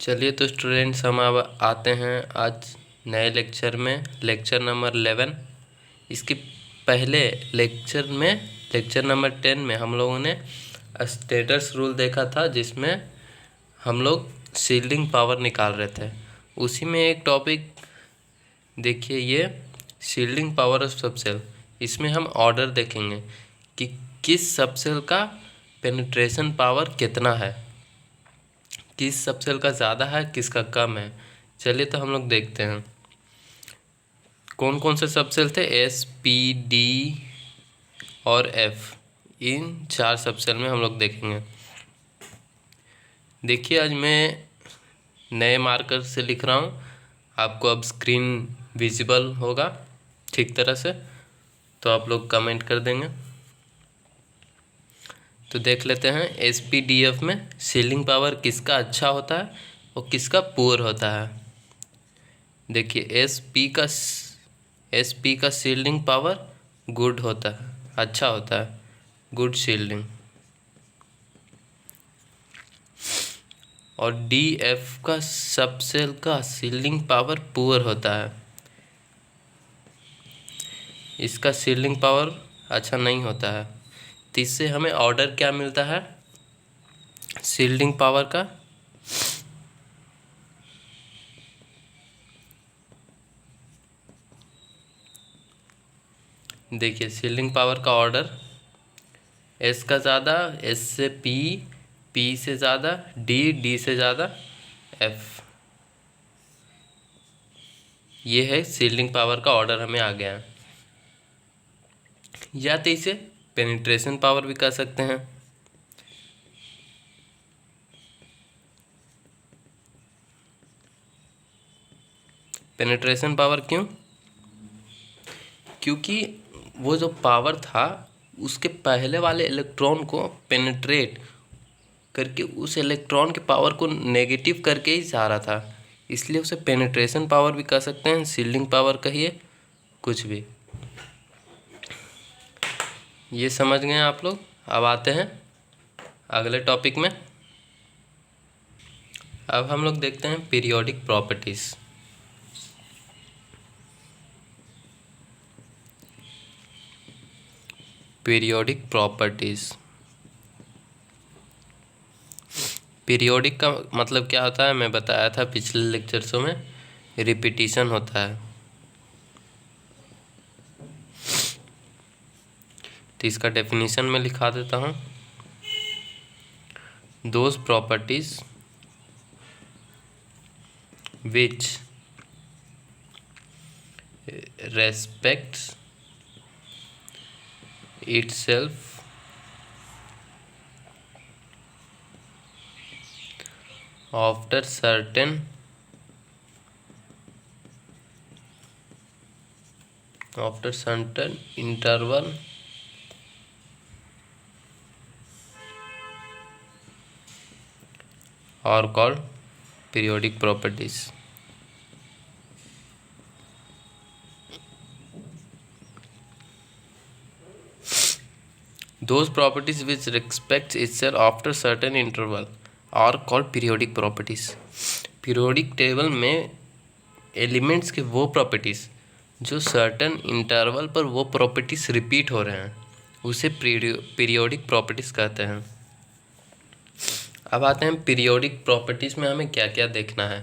चलिए तो स्टूडेंट्स, हम अब आते हैं आज नए लेक्चर में, लेक्चर नंबर 11। इसके पहले लेक्चर में, लेक्चर नंबर 10 में हम लोगों ने स्टेटस रूल देखा था, जिसमें हम लोग शील्डिंग पावर निकाल रहे थे। उसी में एक टॉपिक देखिए, ये शील्डिंग पावर ऑफ सबसेल। इसमें हम ऑर्डर देखेंगे कि किस सबसेल का पेनिट्रेशन पावर कितना है, किस सबसेल का ज़्यादा है, किसका कम है। चलिए तो हम लोग देखते हैं कौन कौन से सबसेल थे। एस, पी, डी और एफ, इन 4 सबसेल में हम लोग देखेंगे। देखिए, आज मैं नए मार्कर से लिख रहा हूँ, आपको अब स्क्रीन विजिबल होगा ठीक तरह से, तो आप लोग कमेंट कर देंगे। तो देख लेते हैं एस पी डी एफ में शील्डिंग पावर किसका अच्छा होता है और किसका पुअर होता है। देखिए, एस पी का शील्डिंग पावर गुड होता है, अच्छा होता है, गुड शील्डिंग। और डी एफ का सबसेल का शील्डिंग पावर पुअर होता है, इसका शील्डिंग पावर अच्छा नहीं होता है। तो इससे हमें ऑर्डर क्या मिलता है शील्डिंग पावर का। देखिए, शील्डिंग पावर का ऑर्डर एस का ज़्यादा, एस से पी, पी से ज़्यादा डी, डी से ज़्यादा एफ। ये है शील्डिंग पावर का ऑर्डर हमें आ गया है। या तो इसे पेनिट्रेशन पावर भी कह सकते हैं। पेनिट्रेशन पावर क्यों? क्योंकि वो जो पावर था उसके पहले वाले इलेक्ट्रॉन को पेनिट्रेट करके उस इलेक्ट्रॉन के पावर को नेगेटिव करके ही जा रहा था, इसलिए उसे पेनिट्रेशन पावर भी कह सकते हैं, शील्डिंग पावर कहिए, कुछ भी। ये समझ गए आप लोग। अब आते हैं अगले टॉपिक में। अब हम लोग देखते हैं periodic properties. Periodic properties, periodic का मतलब क्या होता है मैं बताया था पिछले लेक्चर्सों में, रिपीटिशन होता है। तो इसका डेफिनेशन में लिखा देता हूँ। Those properties which respects itself after certain interval are called periodic properties. Those properties which respect itself after certain interval are called periodic properties. Periodic table में एलिमेंट्स के वो प्रॉपर्टीज़ जो सर्टन इंटरवल पर वो प्रॉपर्टीज़ रिपीट हो रहे हैं, उसे पीरियोडिक प्रॉपर्टीज़ कहते हैं। अब आते हैं पीरियोडिक प्रॉपर्टीज़ में हमें क्या क्या देखना है।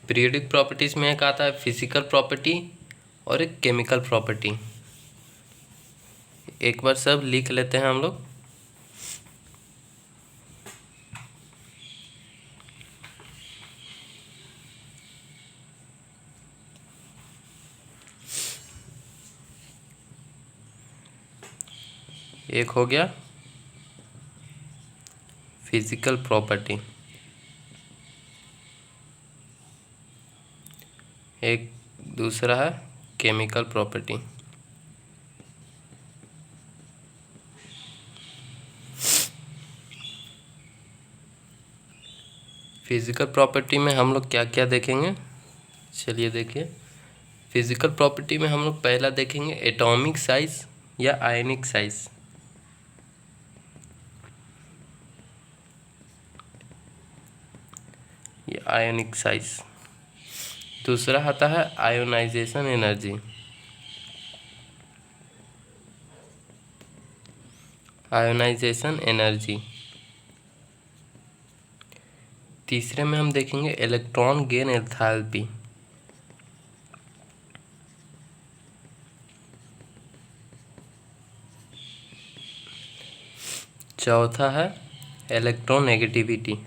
पीरियोडिक प्रॉपर्टीज़ में एक आता है फिजिकल प्रॉपर्टी और एक केमिकल प्रॉपर्टी। एक बार सब लिख लेते हैं हम लोग। एक हो गया फिजिकल प्रॉपर्टी, एक दूसरा है केमिकल प्रॉपर्टी। फिजिकल प्रॉपर्टी में हम लोग क्या क्या देखेंगे, चलिए देखिए। फिजिकल प्रॉपर्टी में हम लोग पहला देखेंगे एटॉमिक साइज या आयनिक साइज। Ionic size. दूसरा आता है आयोनाइजेशन एनर्जी। Ionisation energy. तीसरे में हम देखेंगे इलेक्ट्रॉन गेन एंथैल्पी। चौथा है इलेक्ट्रोनेगेटिविटी।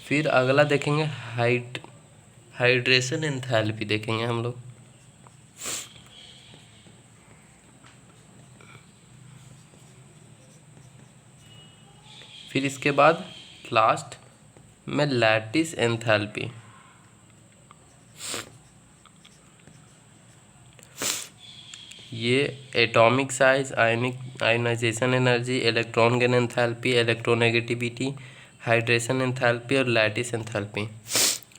फिर अगला देखेंगे हाइड्रेशन एंथैल्पी देखेंगे हम लोग। फिर इसके बाद लास्ट में लैटिस एंथैल्पी। ये atomic size, ionisation energy, electron gain enthalpy, electronegativity, hydration enthalpy और लैटिस एंथैल्पी,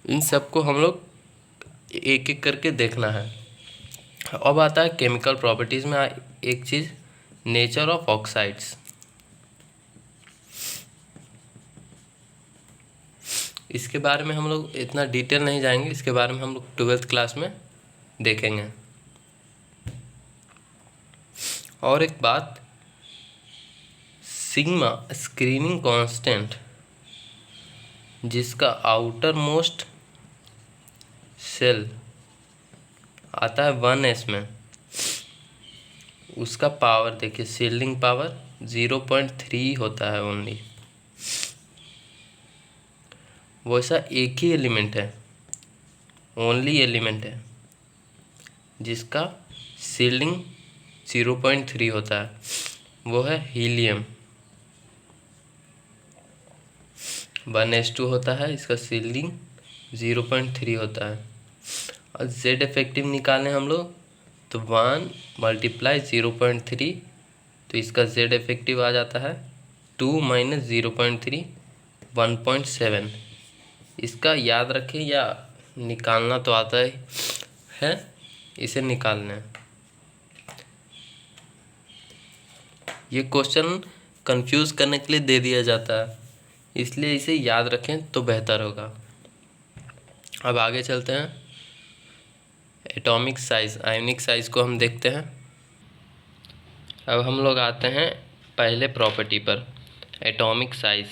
इन सबको हम लोग एक एक करके देखना है। अब आता है केमिकल प्रॉपर्टीज़ में एक चीज़, नेचर ऑफ ऑक्साइड्स। इसके बारे में हम लोग इतना डिटेल नहीं जाएंगे, इसके बारे में हम लोग 12th क्लास में देखेंगे। और एक बात, सिग्मा स्क्रीनिंग कांस्टेंट, जिसका आउटर मोस्ट शेल आता है 1s में, उसका पावर देखिए, शील्डिंग पावर 0.3 होता है ओनली। वैसा एक ही एलिमेंट है, ओनली एलिमेंट है जिसका शील्डिंग 0.3 होता है, वो है हीलियम। 1s2 होता है, इसका शील्डिंग 0.3 होता है। और जेड इफेक्टिव निकालें हम लोग तो 1 × 0.3, तो इसका जेड इफेक्टिव आ जाता है 2 - 0.3 1.7। इसका याद रखें या निकालना तो आता ही है, इसे निकालना है। ये क्वेश्चन कंफ्यूज करने के लिए दे दिया जाता है, इसलिए इसे याद रखें तो बेहतर होगा। अब आगे चलते हैं, एटॉमिक साइज, आयोनिक साइज को हम देखते हैं। अब हम लोग आते हैं पहले प्रॉपर्टी पर, एटॉमिक साइज।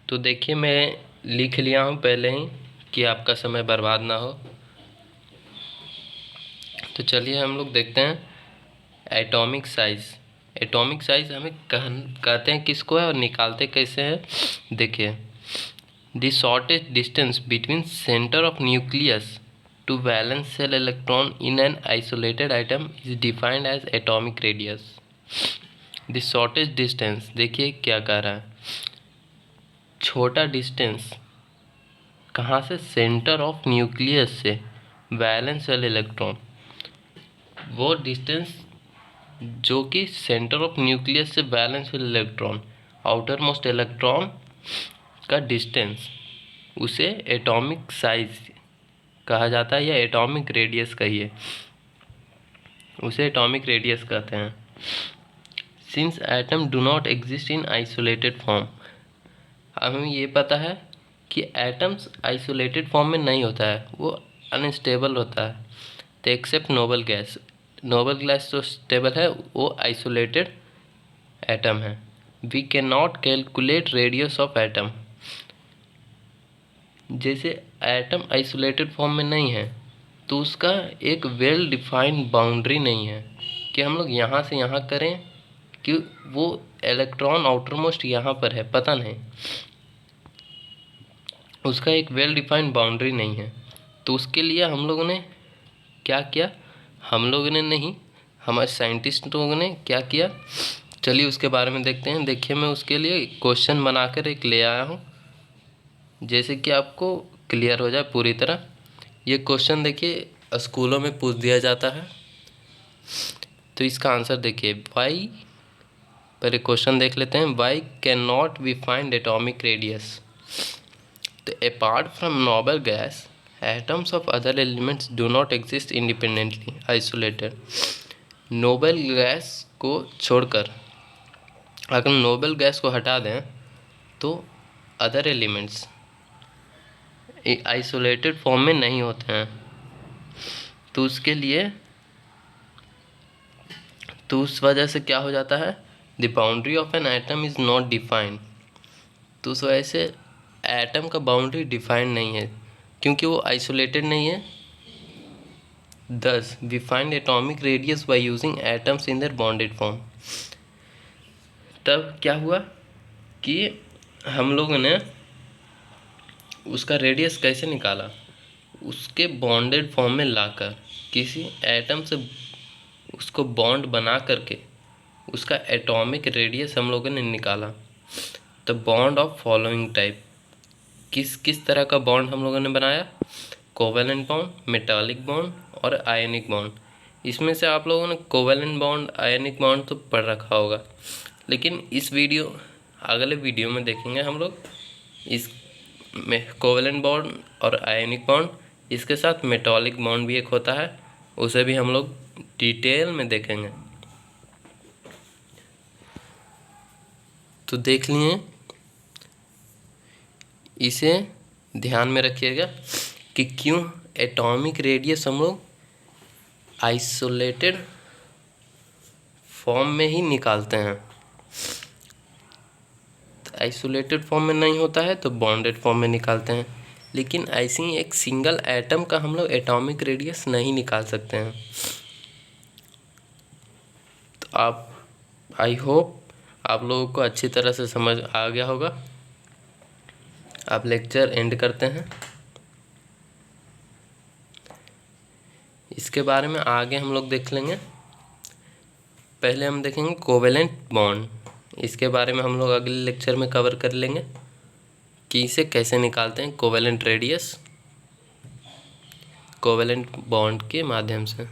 तो देखिए मैं लिख लिया हूँ पहले ही कि आपका समय बर्बाद ना हो। तो चलिए हम लोग देखते हैं एटॉमिक साइज। एटॉमिक साइज हमें कहते हैं किसको है और निकालते कैसे हैं, देखिए। The shortest distance between centre of nucleus to valence shell electron in an isolated item is defined as atomic radius. The shortest distance, देखिए क्या कह रहा है, छोटा डिस्टेंस कहाँ से, सेंटर ऑफ न्यूक्लियस से वैलेंस शेल इलेक्ट्रॉन, वो डिस्टेंस जो कि सेंटर ऑफ न्यूक्लियस से valence shell electron, outermost electron का डिस्टेंस, उसे एटॉमिक साइज कहा जाता है, या एटॉमिक रेडियस कहिए, उसे एटॉमिक रेडियस कहते हैं। Since atom do not exist in isolated form, हमें ये पता है कि एटम्स आइसोलेटेड फॉर्म में नहीं होता है, वो अनस्टेबल होता है। तो except noble gas, noble gas जो स्टेबल है वो आइसोलेटेड एटम है। We can not calculate radius of atom, जैसे एटम आइसोलेटेड फॉर्म में नहीं है तो उसका एक वेल डिफाइंड बाउंड्री नहीं है कि हम लोग यहाँ से यहाँ करें कि वो इलेक्ट्रॉन आउटर मोस्ट यहाँ पर है, पता नहीं, उसका एक वेल डिफाइंड बाउंड्री नहीं है। तो उसके लिए हम लोगों ने क्या किया, हम लोगों ने नहीं, हमारे साइंटिस्ट लोगों ने क्या किया, चलिए उसके बारे में देखते हैं। देखिए मैं उसके लिए क्वेश्चन बनाकर एक ले आया हूँ, जैसे कि आपको क्लियर हो जाए पूरी तरह। ये क्वेश्चन देखिए स्कूलों में पूछ दिया जाता है, तो इसका आंसर देखिए, वाई, पहले क्वेश्चन देख लेते हैं, why can not be find atomic radius. तो apart from noble gas, atoms of other elements do not exist independently, isolated. Noble gas को छोड़कर अगर नोबल गैस को हटा दें तो अदर एलिमेंट्स आइसोलेटेड फॉर्म में नहीं होते हैं। तो उसके लिए तो उस वजह से क्या हो जाता है, the boundary of an atom is not defined. तो उस वजह से एटम का बाउंड्री डिफाइंड नहीं है क्योंकि वो आइसोलेटेड नहीं है। Thus, we find atomic radius by using atoms in their bonded form। तब क्या हुआ कि हम लोगों ने उसका रेडियस कैसे निकाला, उसके बॉन्डेड फॉर्म में लाकर किसी एटम से उसको बॉन्ड बना करके उसका एटॉमिक रेडियस हम लोगों ने निकाला। The bond of following type, किस किस तरह का बॉन्ड हम लोगों ने बनाया, कोवेलेंट बॉन्ड, मेटालिक बॉन्ड और आयनिक बॉन्ड। इसमें से आप लोगों ने कोवेलेंट बॉन्ड, आयनिक बॉन्ड तो पढ़ रखा होगा, लेकिन अगले वीडियो में देखेंगे हम लोग इस में कोवेलेंट बॉन्ड और आयनिक बॉन्ड, इसके साथ मेटालिक बॉन्ड भी एक होता है, उसे भी हम लोग डिटेल में देखेंगे। तो देख लिए, इसे ध्यान में रखिएगा कि क्यों एटॉमिक रेडियस हम लोग आइसोलेटेड फॉर्म में ही निकालते हैं। आइसोलेटेड फॉर्म में नहीं होता है तो बॉन्डेड फॉर्म में निकालते हैं, लेकिन ऐसे ही एक सिंगल एटम का हम लोग एटॉमिक रेडियस नहीं निकाल सकते हैं। तो आई होप आप लोगों को अच्छी तरह से समझ आ गया होगा। अब लेक्चर एंड करते हैं। इसके बारे में आगे हम लोग देख लेंगे। पहले हम देखेंगे कोवेलेंट बॉन्ड, इसके बारे में हम लोग अगले लेक्चर में कवर कर लेंगे कि इसे कैसे निकालते हैं, कोवेलेंट रेडियस कोवेलेंट बॉन्ड के माध्यम से।